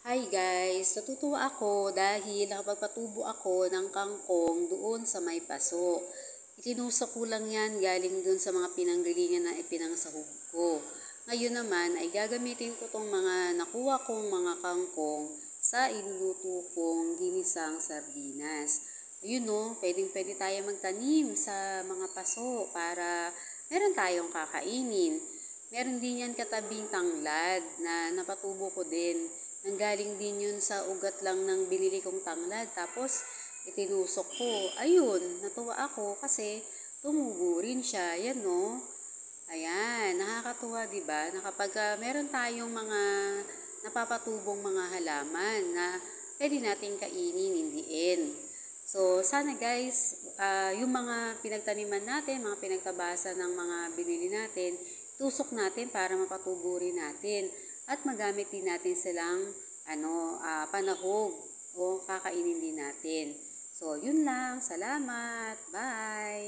Hi guys! Natutuwa ako dahil nakapagpatubo ako ng kangkong doon sa may paso. Itinusok ko lang yan galing doon sa mga pinanggalingan na ipinangsahog ko. Ngayon naman ay gagamitin ko tong mga nakuha kong mga kangkong sa iluluto kong ginisang sardinas. Ayun no, pwedeng tayo magtanim sa mga paso para meron tayong kakainin. Meron din yan katabing tanglad na napatubo ko din. Nanggaling din yun sa ugat lang ng binili kong tanglad. Tapos, itinusok ko. Ayun, natuwa ako kasi tumubo rin siya. Yan no. Ayan, nakakatuwa 'di ba? Na kapag meron tayong mga napapatubong mga halaman na pwede nating kainin in the end. So, sana guys, yung mga pinagtaniman natin, mga pinagtabasan ng mga binili natin, tusok natin para mapatubo rin natin at magamit din natin silang panahog o kakainin din natin. So, yun lang. Salamat. Bye!